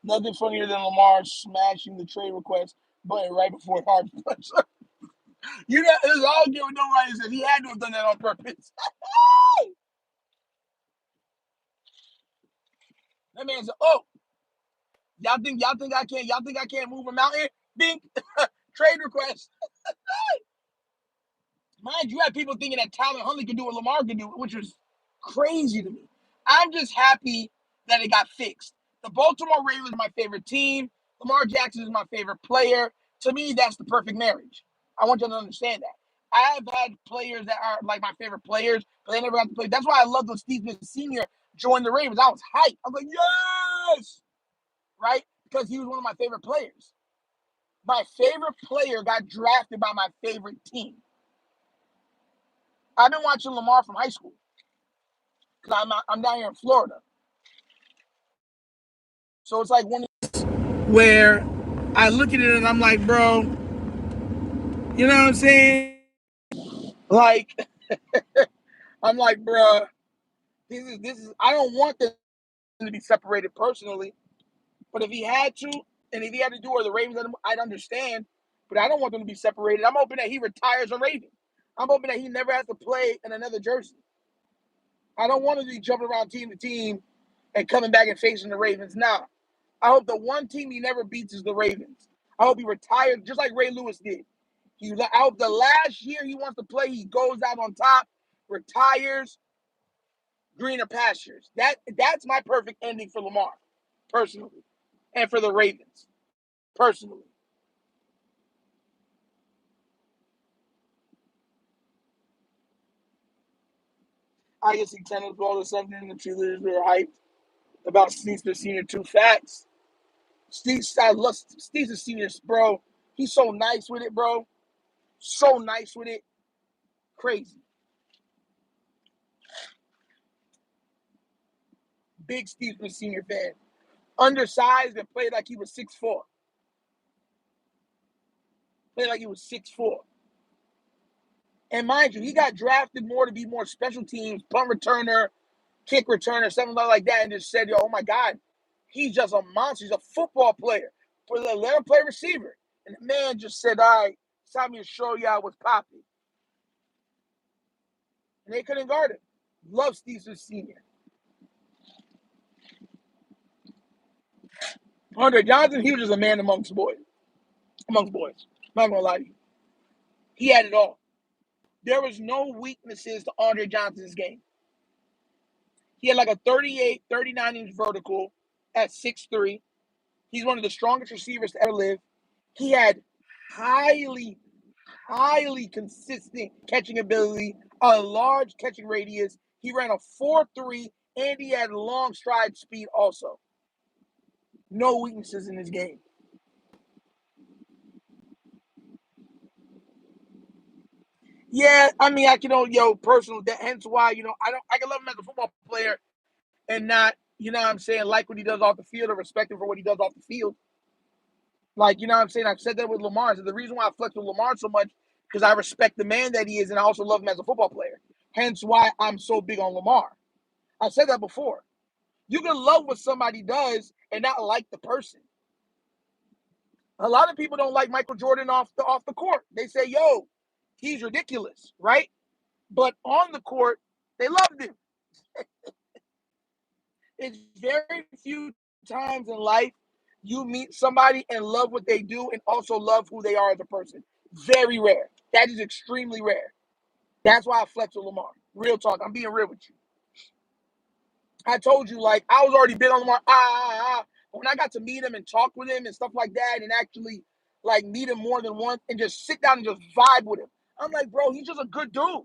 Nothing funnier than Lamar smashing the trade request button right before hard punch. You know, it's all good with nobody says he had to have done that on purpose. That man said, "Oh, y'all think I can't move a mountain? Bing, trade request." Mind you, you have people thinking that Tyler Huntley can do what Lamar can do, which is crazy to me. I'm just happy that it got fixed. The Baltimore Ravens are my favorite team. Lamar Jackson is my favorite player. To me, that's the perfect marriage. I want you to understand that. I've had players that are like my favorite players, but they never got to play. That's why I love when Steve Smith Sr. joined the Ravens. I was hyped. I was like, yes! Right? Because he was one of my favorite players. My favorite player got drafted by my favorite team. I've been watching Lamar from high school because I'm down here in Florida. So it's like one where I look at it and I'm like, bro, you know what I'm saying? Like, I'm like, bro, this is. I don't want them to be separated personally, but if he had to, and if he had to do or the Ravens, I'd understand. But I don't want them to be separated. I'm hoping that he retires a Raven. I'm hoping that he never has to play in another jersey. I don't want to be jumping around team to team and coming back and facing the Ravens. Now, I hope the one team he never beats is the Ravens. I hope he retires just like Ray Lewis did. I hope the last year he wants to play, he goes out on top, retires, greener pastures. That's my perfect ending for Lamar, personally, and for the Ravens, personally. I can see tennis ball or something. The cheerleaders were hyped about Steve Senior. Two facts. I love Steve Senior, bro. He's so nice with it, bro. So nice with it. Crazy. Big Steve Senior fan. Undersized and played like he was 6'4". Played like he was 6'4". And mind you, he got drafted more to be more special teams, punt returner, kick returner, something like that, and just said, yo, oh my God, he's just a monster. He's a football player. Let him play receiver. And the man just said, all right, it's time to show y'all what's popping. And they couldn't guard him. Love Steve Senior. Andre Johnson, he was just a man amongst boys. Amongst boys. I'm not going to lie to you. He had it all. There was no weaknesses to Andre Johnson's game. He had like a 38, 39-inch vertical at 6'3". He's one of the strongest receivers to ever live. He had highly, highly consistent catching ability, a large catching radius. He ran a 4.3, and he had long stride speed also. No weaknesses in his game. Yeah, I mean, I can personal. Hence why, I can love him as a football player and not, what I'm saying, like what he does off the field or respect him for what he does off the field. Like, what I'm saying? I've said that with Lamar. So the reason why I flex with Lamar so much because I respect the man that he is, and I also love him as a football player. Hence why I'm so big on Lamar. I've said that before. You can love what somebody does and not like the person. A lot of people don't like Michael Jordan off the court. They say, yo, he's ridiculous, right? But on the court, they loved him. It's very few times in life you meet somebody and love what they do and also love who they are as a person. Very rare. That is extremely rare. That's why I flex with Lamar. Real talk. I'm being real with you. I told you, like, I was already big on Lamar. When I got to meet him and talk with him and stuff like that and actually, like, meet him more than once and just sit down and just vibe with him, I'm like, bro, he's just a good dude.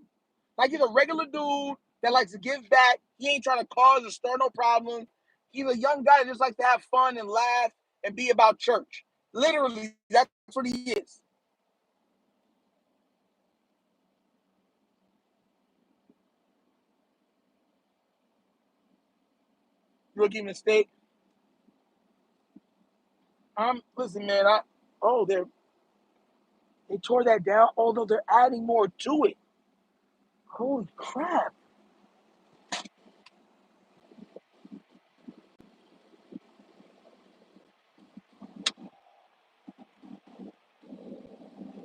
Like, he's a regular dude that likes to give back. He ain't trying to cause or stir no problems. He's a young guy that just likes to have fun and laugh and be about church. Literally, that's what he is. Rookie mistake. Listen, man. They tore that down. Although they're adding more to it. Holy crap!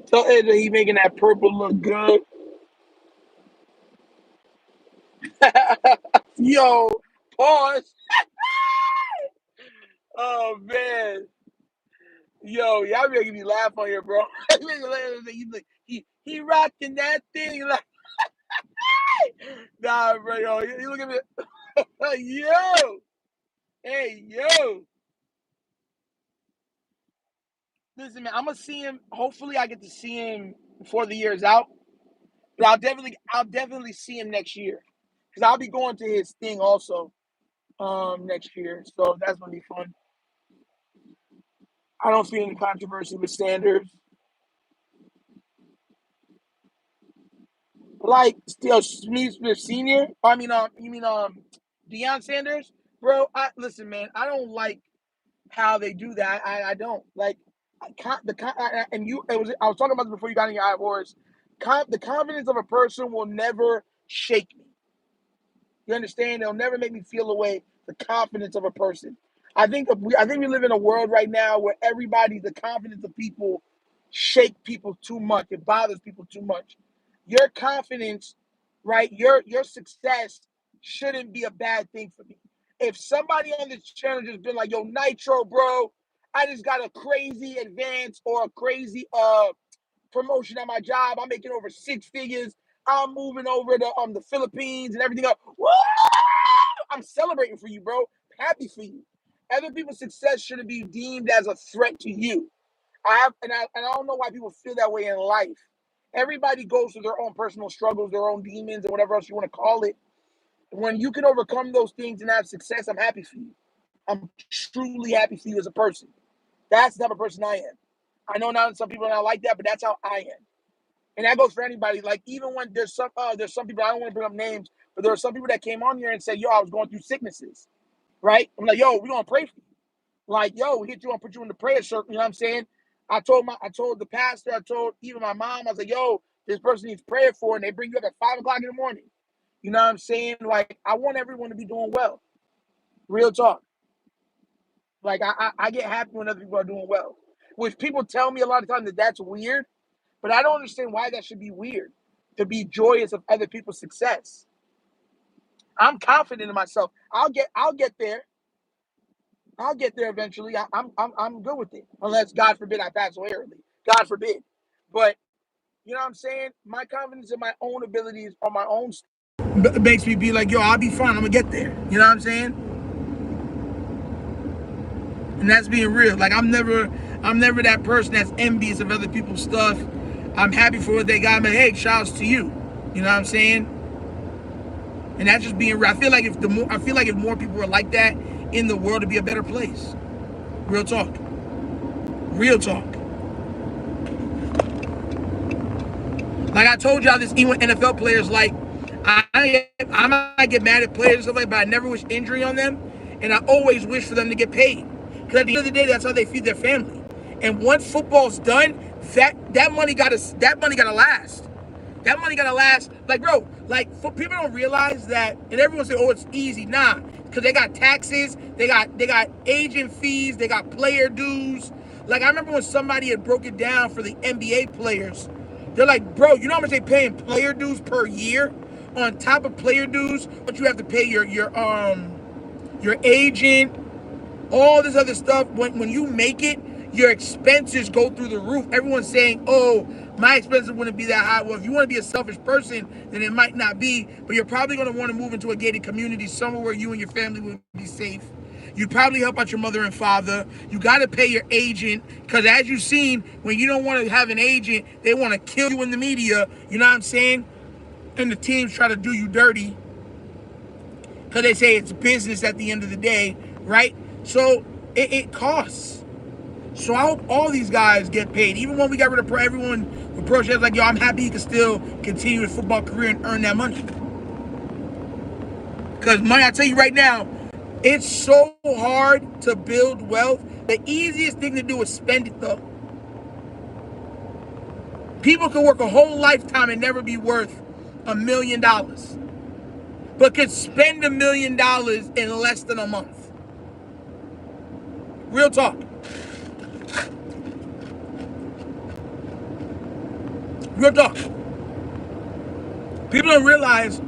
So he making that purple look good. Yo, pause. Oh man. Yo, y'all making me laugh on here, bro. he rocking that thing like nah, bro. Yo, you look at me. Yo, hey, yo. Listen, man, I'm gonna see him. Hopefully, I get to see him before the year's out. But I'll definitely see him next year because I'll be going to his thing also next year. So that's gonna be fun. I don't see any controversy with Sanders. Like still Smith Senior. You mean Deion Sanders, bro? Listen, man. I don't like how they do that. I don't like. And you. It was. I was talking about this before you got in your high horse. The confidence of a person will never shake me. You understand? They'll never make me feel away the confidence of a person. I think we live in a world right now where the confidence of people shake people too much. It bothers people too much. Your confidence, right? Your success shouldn't be a bad thing for me. If somebody on this channel just been like, yo, Nitro, bro, I just got a crazy advance or a crazy promotion at my job. I'm making over 6 figures. I'm moving over to the Philippines and everything else. Woo! I'm celebrating for you, bro. Happy for you. Other people's success shouldn't be deemed as a threat to you. And I don't know why people feel that way in life. Everybody goes through their own personal struggles, their own demons, or whatever else you want to call it. When you can overcome those things and have success, I'm happy for you. I'm truly happy for you as a person. That's the type of person I am. I know now some people are not like that, but that's how I am. And that goes for anybody. Like even when there's some people, I don't want to bring up names, but there are some people that came on here and said, "Yo, I was going through sicknesses." Right? I'm like, "Yo, we gonna pray for you." Like, "Yo, we hit you and put you in the prayer circle." You know what I'm saying? I told the pastor, I told even my mom, I was like, "Yo, this person needs prayer for," and they bring you up at 5 o'clock in the morning. You know what I'm saying? Like, I want everyone to be doing well. Real talk. Like, I get happy when other people are doing well. Which people tell me a lot of times that that's weird, but I don't understand why that should be weird. To be joyous of other people's success. I'm confident in myself. I'll get there. I'll get there eventually. I'm good with it. Unless God forbid I pass away early. God forbid. But you know what I'm saying? My confidence in my own abilities on my own makes me be like, yo, I'll be fine. I'm gonna get there. You know what I'm saying? And that's being real. Like I'm never that person that's envious of other people's stuff. I'm happy for what they got. But hey, shouts to you. You know what I'm saying? And that's just being real. I feel like if more people were like that in the world, it'd be a better place. Real talk. Real talk. Like I told y'all this, even NFL players, like I might get mad at players and stuff like that, but I never wish injury on them, and I always wish for them to get paid. Because at the end of the day, that's how they feed their family. And once football's done, that money gotta last. That money gotta last. Like, bro, people don't realize that, and everyone say, "Oh, it's easy." Nah, because they got taxes, they got agent fees, they got player dues. Like I remember when somebody had broke it down for the NBA players. They're like, "Bro, you know how much they pay in player dues per year? On top of player dues, what you have to pay your agent, all this other stuff. When you make it, your expenses go through the roof. Everyone's saying, oh, my expenses wouldn't be that high. Well, if you want to be a selfish person, then it might not be, but you're probably going to want to move into a gated community somewhere where you and your family would be safe. You probably help out your mother and father. You got to pay your agent, because as you've seen, when you don't want to have an agent, they want to kill you in the media. You know what I'm saying? And the teams try to do you dirty because they say it's business at the end of the day, right? So it costs. So I hope all these guys get paid. Even when we got rid of everyone with pro shares, like, yo, I'm happy you can still continue his football career and earn that money. Because money, I tell you right now, it's so hard to build wealth. The easiest thing to do is spend it, though. People can work a whole lifetime and never be worth $1 million, but could spend $1 million in less than a month. Real talk. Real talk. People don't realize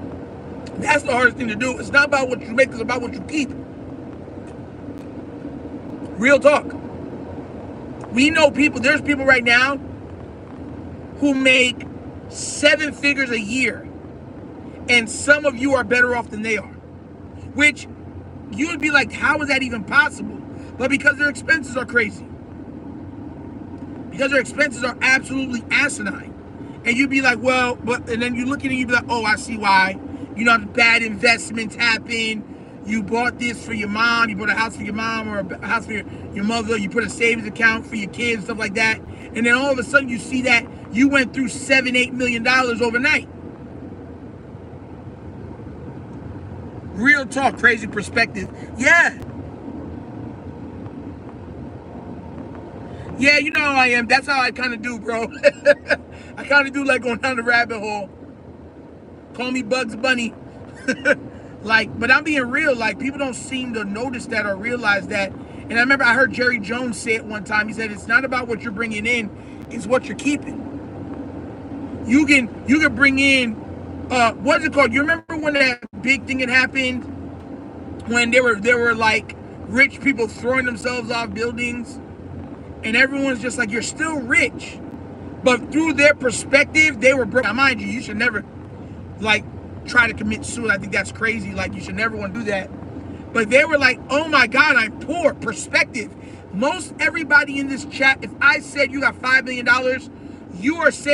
that's the hardest thing to do. It's not about what you make, it's about what you keep. Real talk. We know people, there's people right now who make 7 figures a year, and some of you are better off than they are. Which you would be like, how is that even possible? But because their expenses are crazy. Because their expenses are absolutely asinine. And you'd be like, well, but, and then you look at it and you'd be like, oh, I see why. You know, bad investments happen. You bought this for your mom. You bought a house for your mom or a house for your mother. You put a savings account for your kids, stuff like that. And then all of a sudden you see that you went through $7-8 million overnight. Real talk, crazy perspective. Yeah. Yeah, you know how I am. That's how I kind of do, bro. I kind of do like going down the rabbit hole. Call me Bugs Bunny. Like, but I'm being real. Like, people don't seem to notice that or realize that. And I remember I heard Jerry Jones say it one time. He said, it's not about what you're bringing in, it's what you're keeping. You can bring in, what's it called? You remember when that big thing had happened? When there were like rich people throwing themselves off buildings? And everyone's just like, you're still rich. But through their perspective, they were broke. Now, mind you, you should never, like, try to commit suicide. I think that's crazy. Like, you should never want to do that. But they were like, oh my God, I'm poor. Perspective. Most everybody in this chat, if I said you got $5 million, you are saying